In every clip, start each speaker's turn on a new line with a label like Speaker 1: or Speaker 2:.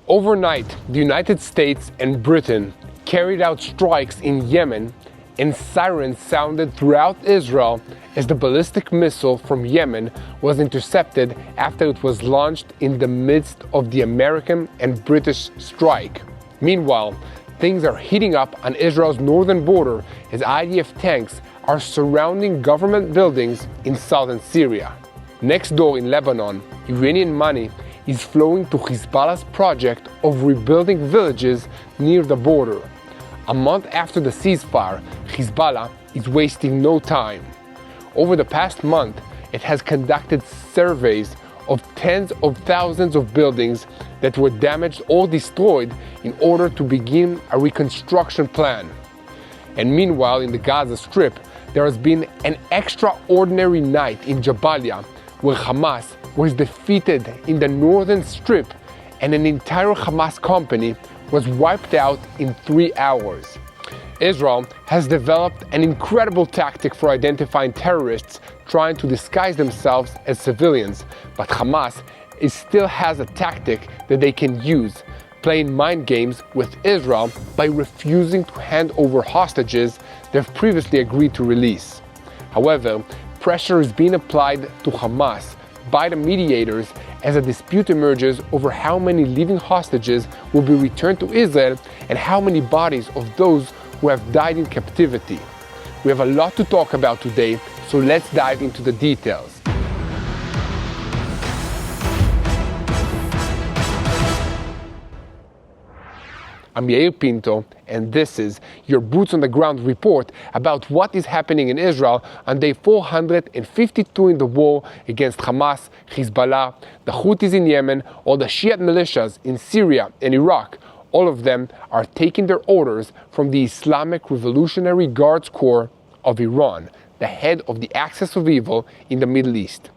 Speaker 1: Overnight, the United States and Britain carried out strikes in Yemen, and sirens sounded throughout Israel as the ballistic missile from Yemen was intercepted after it was launched in the midst of the American and British strike. Meanwhile, things are heating up on Israel's northern border as IDF tanks are surrounding government buildings in southern Syria. Next door in Lebanon, Iranian money is flowing to Hezbollah's project of rebuilding villages near the border. A month after the ceasefire, Hezbollah is wasting no time. Over the past month, it has conducted surveys of tens of thousands of buildings that were damaged or destroyed in order to begin a reconstruction plan. And meanwhile, in the Gaza Strip, there has been an extraordinary night in Jabalia where Hamas was defeated in the northern strip and an entire Hamas company was wiped out in 3 hours. Israel has developed an incredible tactic for identifying terrorists trying to disguise themselves as civilians, but Hamas still has a tactic that they can use, playing mind games with Israel by refusing to hand over hostages they've previously agreed to release. However, pressure is being applied to Hamas by the mediators as a dispute emerges over how many living hostages will be returned to Israel and how many bodies of those who have died in captivity. We have a lot to talk about today, so let's dive into the details. I'm Yair Pinto, and this is your Boots on the Ground report about what is happening in Israel on day 452 in the war against Hamas, Hezbollah, the Houthis in Yemen, or the Shiite militias in Syria and Iraq. All of them are taking their orders from the Islamic Revolutionary Guards Corps of Iran, the head of the axis of evil in the Middle East.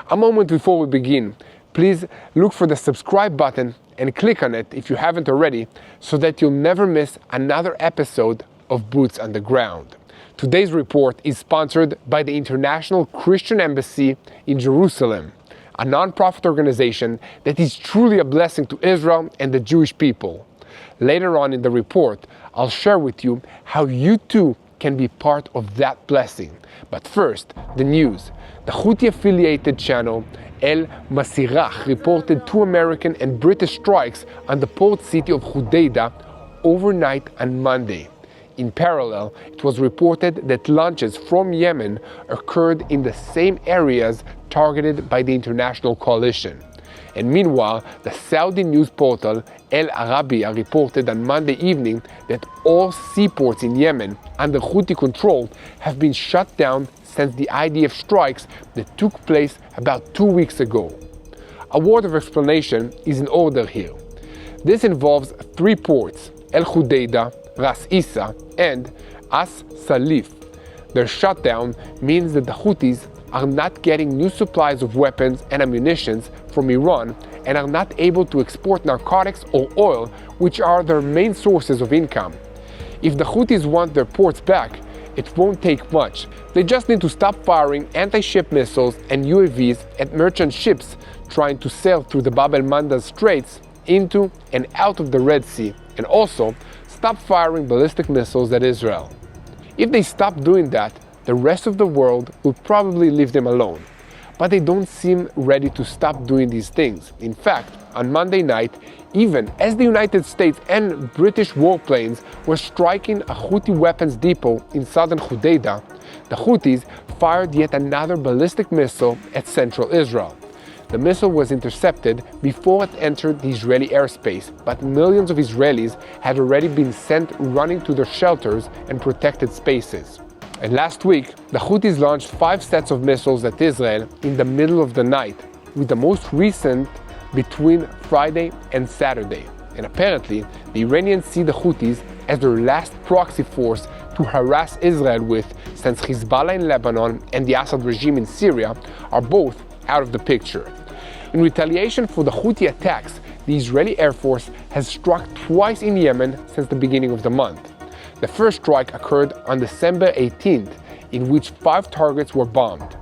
Speaker 1: A moment before we begin, please look for the subscribe button and click on it if you haven't already, so that you'll never miss another episode of Boots on the Ground. Today's report is sponsored by the International Christian Embassy in Jerusalem, a non-profit organization that is truly a blessing to Israel and the Jewish people. Later on in the report, I'll share with you how you too can be part of that blessing. But first, the news. The Houthi-affiliated channel El Masirah reported 2 American and British strikes on the port city of Hodeidah overnight on Monday. In parallel, it was reported that launches from Yemen occurred in the same areas targeted by the international coalition. And meanwhile, the Saudi news portal El Arabiya reported on Monday evening that all seaports in Yemen under Houthi control have been shut down since the IDF strikes that took place about 2 weeks ago. A word of explanation is in order here. This involves 3 ports, El Hodeidah, Ras Isa, and As Salif. Their shutdown means that the Houthis are not getting new supplies of weapons and ammunition from Iran and are not able to export narcotics or oil, which are their main sources of income. If the Houthis want their ports back, it won't take much. They just need to stop firing anti-ship missiles and UAVs at merchant ships trying to sail through the Bab el-Mandab Straits into and out of the Red Sea, and also stop firing ballistic missiles at Israel. If they stop doing that, the rest of the world will probably leave them alone. But they don't seem ready to stop doing these things. In fact, on Monday night, even as the United States and British warplanes were striking a Houthi weapons depot in southern Hodeidah, the Houthis fired yet another ballistic missile at central Israel. The missile was intercepted before it entered the Israeli airspace, but millions of Israelis had already been sent running to their shelters and protected spaces. And last week, the Houthis launched 5 sets of missiles at Israel in the middle of the night, with the most recent between Friday and Saturday. And apparently, the Iranians see the Houthis as their last proxy force to harass Israel with, since Hezbollah in Lebanon and the Assad regime in Syria are both out of the picture. In retaliation for the Houthi attacks, the Israeli Air Force has struck twice in Yemen since the beginning of the month. The first strike occurred on December 18th, in which 5 targets were bombed.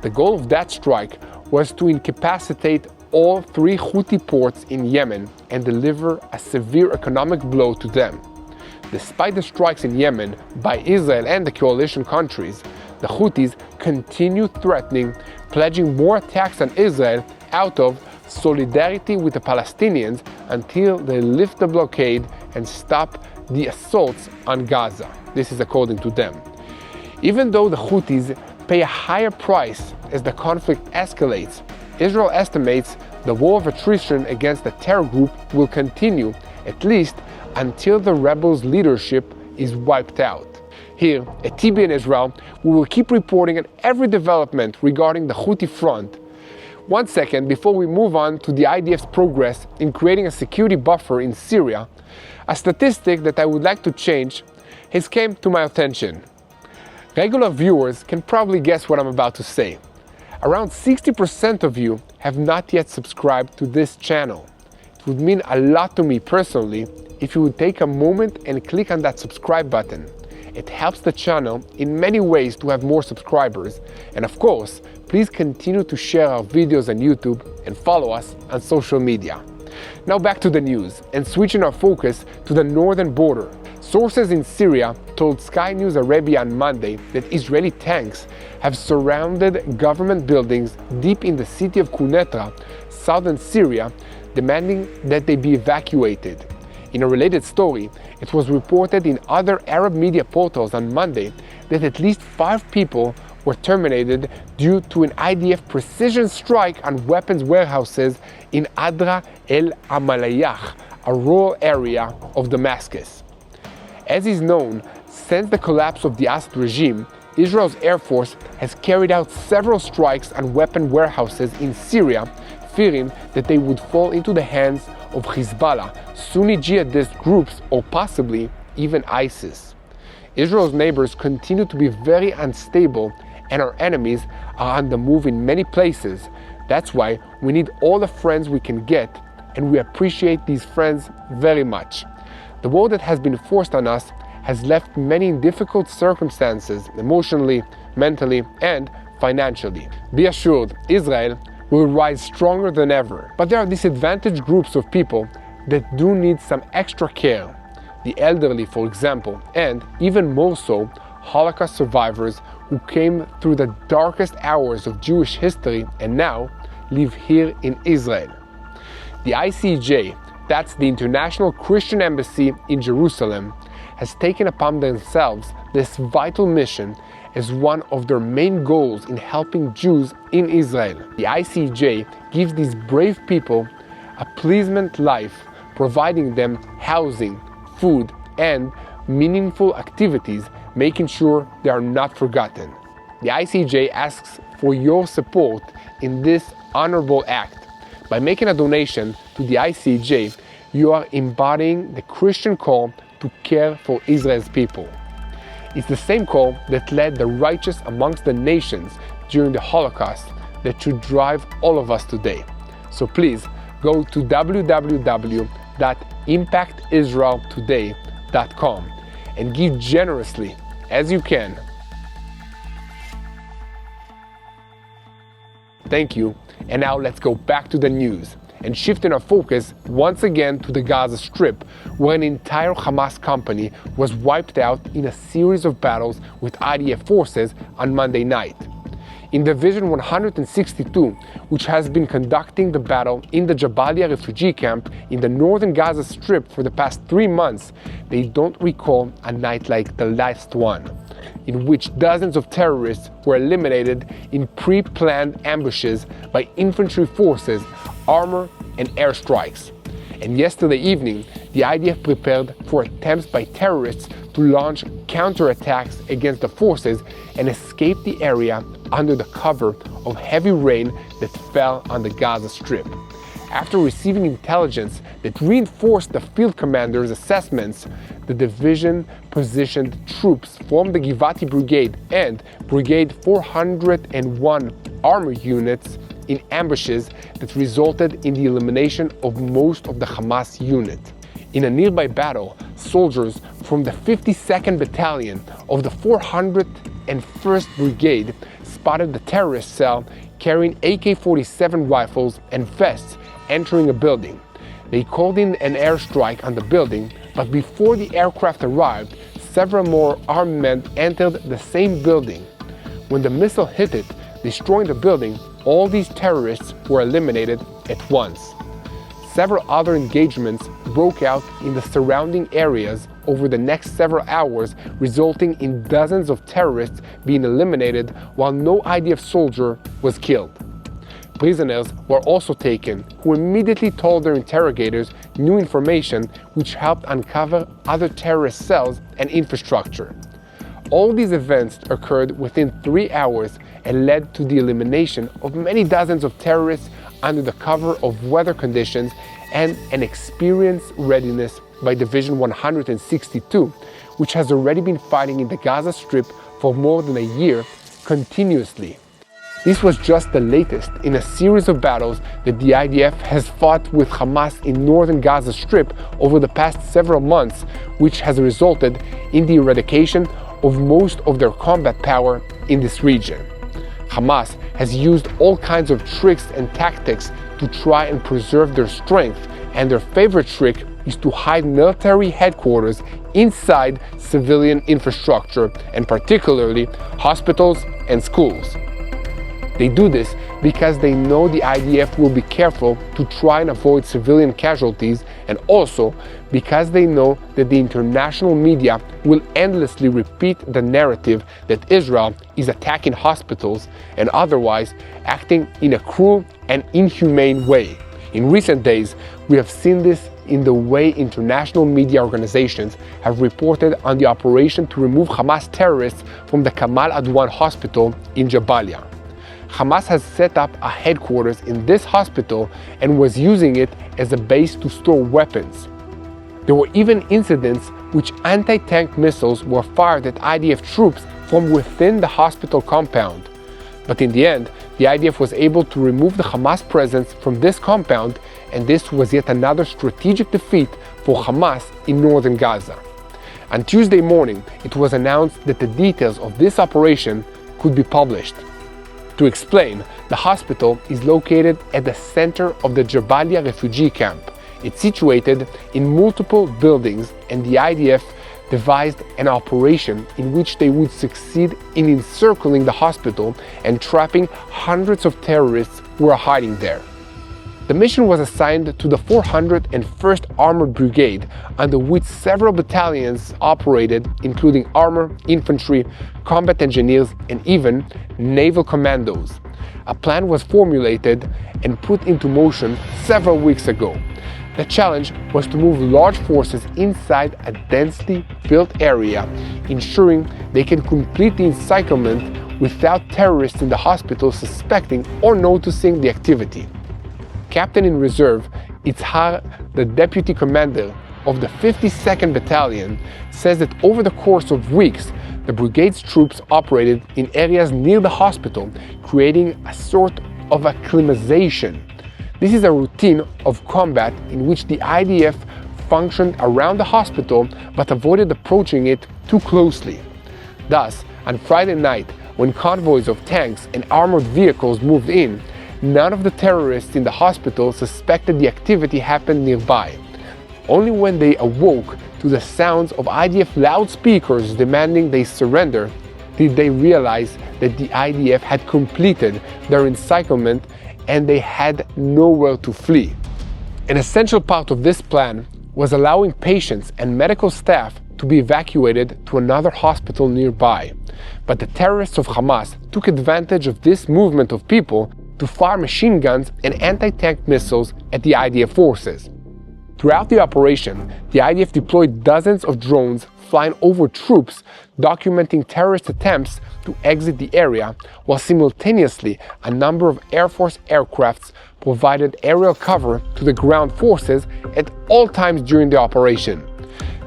Speaker 1: The goal of that strike was to incapacitate all 3 Houthi ports in Yemen and deliver a severe economic blow to them. Despite the strikes in Yemen by Israel and the coalition countries, the Houthis continue threatening, pledging more attacks on Israel out of solidarity with the Palestinians until they lift the blockade and stop the assaults on Gaza. This is according to them. Even though the Houthis pay a higher price as the conflict escalates, Israel estimates the war of attrition against the terror group will continue at least until the rebels' leadership is wiped out. Here at TBN Israel, we will keep reporting on every development regarding the Houthi front. 1 second before we move on to the IDF's progress in creating a security buffer in Syria, a statistic that I would like to change has come to my attention. Regular viewers can probably guess what I'm about to say. Around 60% of you have not yet subscribed to this channel. It would mean a lot to me personally if you would take a moment and click on that subscribe button. It helps the channel in many ways to have more subscribers. And of course, please continue to share our videos on YouTube and follow us on social media. Now back to the news and switching our focus to the northern border. Sources in Syria told Sky News Arabia on Monday that Israeli tanks have surrounded government buildings deep in the city of Quneitra, southern Syria, demanding that they be evacuated. In a related story, it was reported in other Arab media portals on Monday that at least 5 people were terminated due to an IDF precision strike on weapons warehouses in Adra el Amalayah, a rural area of Damascus. As is known, since the collapse of the Assad regime, Israel's Air Force has carried out several strikes on weapon warehouses in Syria, fearing that they would fall into the hands of Hezbollah, Sunni jihadist groups, or possibly even ISIS. Israel's neighbors continue to be very unstable, and our enemies are on the move in many places. That's why we need all the friends we can get, and we appreciate these friends very much. The war that has been forced on us has left many in difficult circumstances, emotionally, mentally, and financially. Be assured, Israel will rise stronger than ever. But there are disadvantaged groups of people that do need some extra care. The elderly, for example, and even more so, Holocaust survivors who came through the darkest hours of Jewish history and now live here in Israel. The ICJ, that's the International Christian Embassy in Jerusalem, has taken upon themselves this vital mission as one of their main goals in helping Jews in Israel. The ICJ gives these brave people a pleasant life, providing them housing, food, and meaningful activities, making sure they are not forgotten. The ICJ asks for your support in this honorable act. By making a donation to the ICJ, you are embodying the Christian call to care for Israel's people. It's the same call that led the righteous amongst the nations during the Holocaust that should drive all of us today. So please go to www.impactisraeltoday.com and give generously as you can. Thank you. And now let's go back to the news and shifting our focus once again to the Gaza Strip, where an entire Hamas company was wiped out in a series of battles with IDF forces on Monday night. In Division 162, which has been conducting the battle in the Jabalia refugee camp in the northern Gaza Strip for the past 3 months, they don't recall a night like the last one, in which dozens of terrorists were eliminated in pre-planned ambushes by infantry forces, armor, and airstrikes. And yesterday evening, the IDF prepared for attempts by terrorists to launch counterattacks against the forces and escape the area under the cover of heavy rain that fell on the Gaza Strip. After receiving intelligence that reinforced the field commander's assessments, the division positioned troops from the Givati Brigade and Brigade 401 armor units in ambushes that resulted in the elimination of most of the Hamas unit. In a nearby battle, soldiers from the 52nd Battalion of the 401st Brigade spotted the terrorist cell carrying AK-47 rifles and vests entering a building. They called in an airstrike on the building, but before the aircraft arrived, several more armed men entered the same building. When the missile hit it, destroying the building, all these terrorists were eliminated at once. Several other engagements broke out in the surrounding areas over the next several hours, resulting in dozens of terrorists being eliminated while no IDF soldier was killed. Prisoners were also taken, who immediately told their interrogators new information which helped uncover other terrorist cells and infrastructure. All these events occurred within 3 hours and led to the elimination of many dozens of terrorists under the cover of weather conditions and an experienced readiness by Division 162, which has already been fighting in the Gaza Strip for more than a year continuously. This was just the latest in a series of battles that the IDF has fought with Hamas in northern Gaza Strip over the past several months, which has resulted in the eradication of most of their combat power in this region. Hamas has used all kinds of tricks and tactics to try and preserve their strength, and their favorite trick is to hide military headquarters inside civilian infrastructure, and particularly hospitals and schools. They do this because they know the IDF will be careful to try and avoid civilian casualties, and also because they know that the international media will endlessly repeat the narrative that Israel is attacking hospitals and otherwise acting in a cruel and inhumane way. In recent days, we have seen this in the way international media organizations have reported on the operation to remove Hamas terrorists from the Kamal Adwan hospital in Jabalia. Hamas has set up a headquarters in this hospital and was using it as a base to store weapons. There were even incidents which anti-tank missiles were fired at IDF troops from within the hospital compound. But in the end, the IDF was able to remove the Hamas presence from this compound, and this was yet another strategic defeat for Hamas in northern Gaza. On Tuesday morning, it was announced that the details of this operation could be published. To explain, the hospital is located at the center of the Jabalia refugee camp. It's situated in multiple buildings, and the IDF devised an operation in which they would succeed in encircling the hospital and trapping hundreds of terrorists who are hiding there. The mission was assigned to the 401st Armored Brigade, under which several battalions operated, including armor, infantry, combat engineers, and even naval commandos. A plan was formulated and put into motion several weeks ago. The challenge was to move large forces inside a densely built area, ensuring they can complete the encirclement without terrorists in the hospital suspecting or noticing the activity. Captain in Reserve Itzhar, the deputy commander of the 52nd Battalion, says that over the course of weeks, the brigade's troops operated in areas near the hospital, creating a sort of acclimatization. This is a routine of combat in which the IDF functioned around the hospital but avoided approaching it too closely. Thus, on Friday night, when convoys of tanks and armored vehicles moved in, none of the terrorists in the hospital suspected the activity happened nearby. Only when they awoke to the sounds of IDF loudspeakers demanding they surrender did they realize that the IDF had completed their encirclement and they had nowhere to flee. An essential part of this plan was allowing patients and medical staff to be evacuated to another hospital nearby. But the terrorists of Hamas took advantage of this movement of people to fire machine guns and anti-tank missiles at the IDF forces. Throughout the operation, the IDF deployed dozens of drones flying over troops, documenting terrorist attempts to exit the area, while simultaneously a number of Air Force aircrafts provided aerial cover to the ground forces at all times during the operation.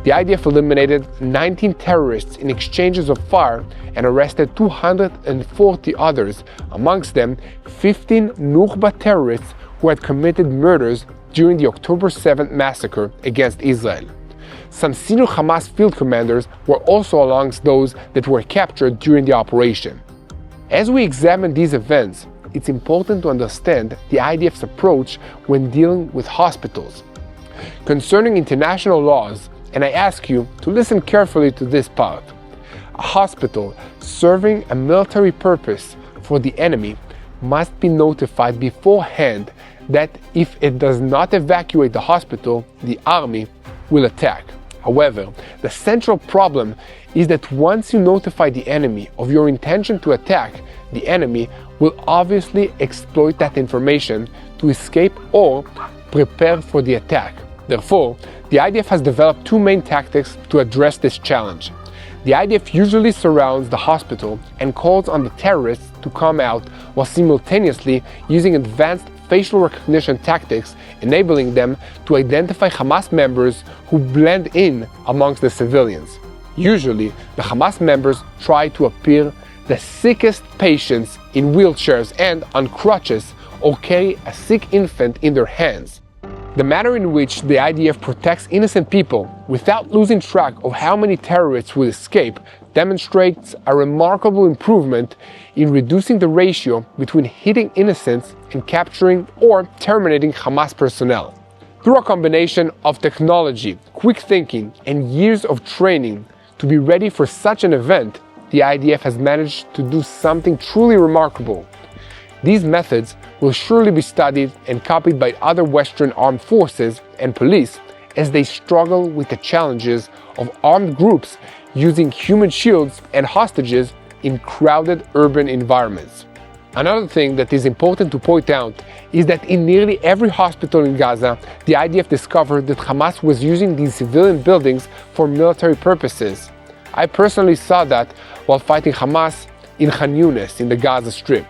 Speaker 1: The IDF eliminated 19 terrorists in exchanges of fire and arrested 240 others, amongst them 15 Nukhba terrorists who had committed murders during the October 7th massacre against Israel. Some senior Hamas field commanders were also amongst those that were captured during the operation. As we examine these events, it's important to understand the IDF's approach when dealing with hospitals. Concerning international laws, and I ask you to listen carefully to this part, a hospital serving a military purpose for the enemy must be notified beforehand that if it does not evacuate the hospital, the army will attack. However, the central problem is that once you notify the enemy of your intention to attack, the enemy will obviously exploit that information to escape or prepare for the attack. Therefore, the IDF has developed two main tactics to address this challenge. The IDF usually surrounds the hospital and calls on the terrorists to come out while simultaneously using advanced facial recognition tactics, enabling them to identify Hamas members who blend in amongst the civilians. Usually, the Hamas members try to appear the sickest patients in wheelchairs and on crutches, or carry a sick infant in their hands. The manner in which the IDF protects innocent people without losing track of how many terrorists will escape demonstrates a remarkable improvement in reducing the ratio between hitting innocents and capturing or terminating Hamas personnel. Through a combination of technology, quick thinking, and years of training to be ready for such an event, the IDF has managed to do something truly remarkable. These methods will surely be studied and copied by other Western armed forces and police as they struggle with the challenges of armed groups using human shields and hostages in crowded urban environments. Another thing that is important to point out is that in nearly every hospital in Gaza, the IDF discovered that Hamas was using these civilian buildings for military purposes. I personally saw that while fighting Hamas in Khan Yunis in the Gaza Strip.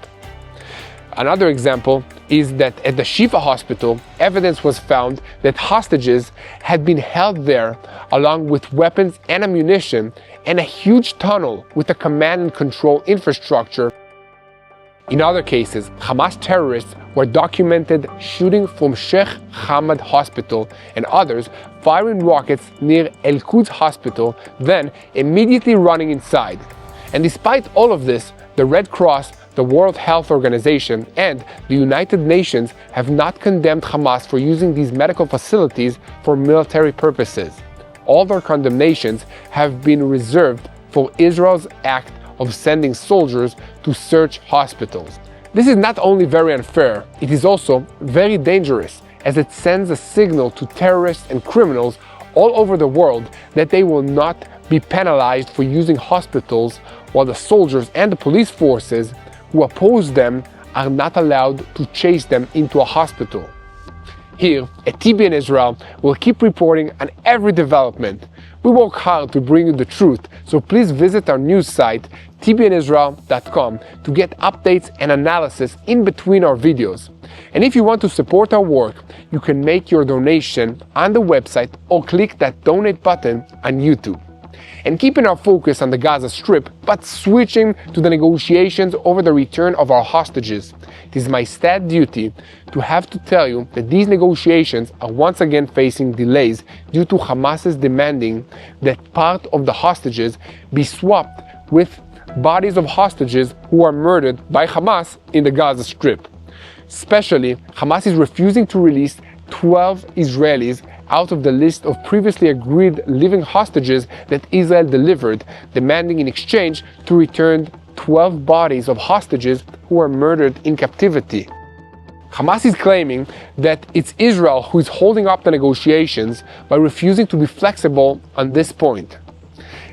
Speaker 1: Another example is that at the Shifa hospital, evidence was found that hostages had been held there along with weapons and ammunition and a huge tunnel with a command and control infrastructure. In other cases, Hamas terrorists were documented shooting from Sheikh Hamad Hospital and others firing rockets near El Quds Hospital, then immediately running inside. And despite all of this, the Red Cross, the World Health Organization, and the United Nations have not condemned Hamas for using these medical facilities for military purposes. All their condemnations have been reserved for Israel's act of sending soldiers to search hospitals. This is not only very unfair, it is also very dangerous, as it sends a signal to terrorists and criminals all over the world that they will not be penalized for using hospitals, while the soldiers and the police forces who oppose them are not allowed to chase them into a hospital. Here at TBN Israel, we'll keep reporting on every development. We work hard to bring you the truth, so please visit our news site tbnisrael.com to get updates and analysis in between our videos. And if you want to support our work, you can make your donation on the website or click that donate button on YouTube. And keeping our focus on the Gaza Strip, but switching to the negotiations over the return of our hostages. It is my sad duty to have to tell you that these negotiations are once again facing delays due to Hamas's demanding that part of the hostages be swapped with bodies of hostages who are murdered by Hamas in the Gaza Strip. Especially, Hamas is refusing to release 12 Israelis out of the list of previously agreed living hostages that Israel delivered, demanding in exchange to return 12 bodies of hostages who were murdered in captivity. Hamas is claiming that it's Israel who is holding up the negotiations by refusing to be flexible on this point.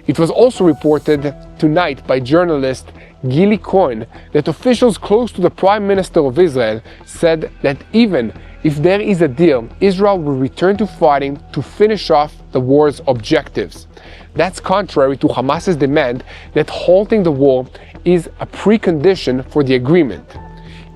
Speaker 1: It was also reported tonight by journalist Gili Cohen that officials close to the Prime Minister of Israel said that even if there is a deal, Israel will return to fighting to finish off the war's objectives. That's contrary to Hamas's demand that halting the war is a precondition for the agreement.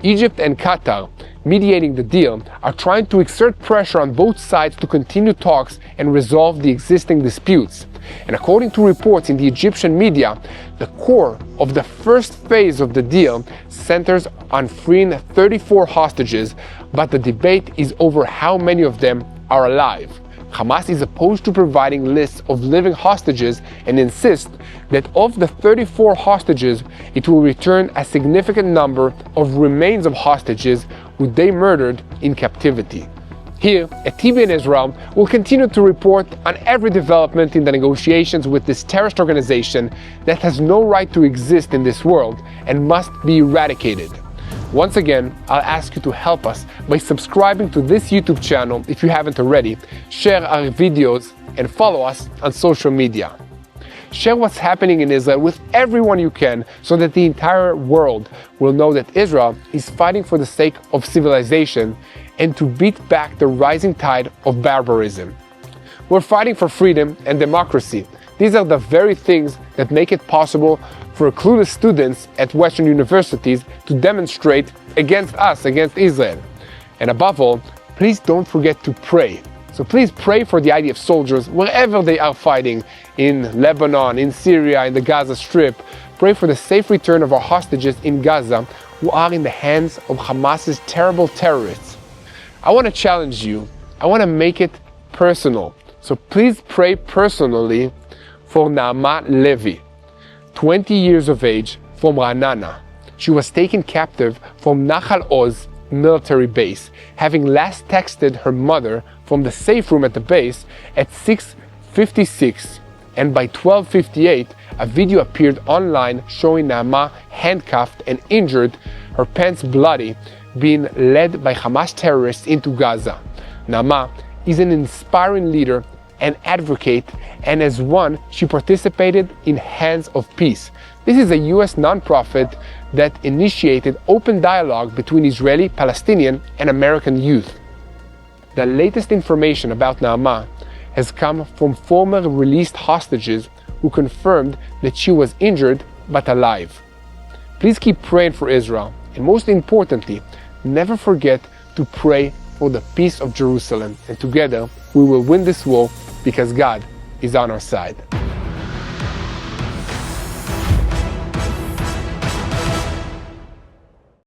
Speaker 1: Egypt and Qatar, mediating the deal, are trying to exert pressure on both sides to continue talks and resolve the existing disputes. And according to reports in the Egyptian media, the core of the first phase of the deal centers on freeing 34 hostages, but the debate is over how many of them are alive. Hamas is opposed to providing lists of living hostages and insists that of the 34 hostages, it will return a significant number of remains of hostages who they murdered in captivity. Here at TBN Israel, we'll continue to report on every development in the negotiations with this terrorist organization that has no right to exist in this world and must be eradicated. Once again, I'll ask you to help us by subscribing to this YouTube channel if you haven't already, share our videos, and follow us on social media. Share what's happening in Israel with everyone you can so that the entire world will know that Israel is fighting for the sake of civilization and to beat back the rising tide of barbarism. We're fighting for freedom and democracy. These are the very things that make it possible for clueless students at Western universities to demonstrate against us, against Israel. And above all, please don't forget to pray. So please pray for the IDF soldiers wherever they are fighting, in Lebanon, in Syria, in the Gaza Strip. Pray for the safe return of our hostages in Gaza who are in the hands of Hamas's terrible terrorists. I want to challenge you. I want to make it personal. So please pray personally for Naama Levi, 20 years of age, from Ra'anana. She was taken captive from Nahal Oz military base, having last texted her mother from the safe room at the base at 6:56, and by 12:58 a video appeared online showing Naama handcuffed and injured, her pants bloody, being led by Hamas terrorists into Gaza. Naama is an inspiring leader and advocate, and as one, she participated in Hands of Peace. This is a US nonprofit that initiated open dialogue between Israeli, Palestinian, and American youth. The latest information about Naama has come from former released hostages who confirmed that she was injured but alive. Please keep praying for Israel, and most importantly, never forget to pray for the peace of Jerusalem, and together we will win this war because God is on our side.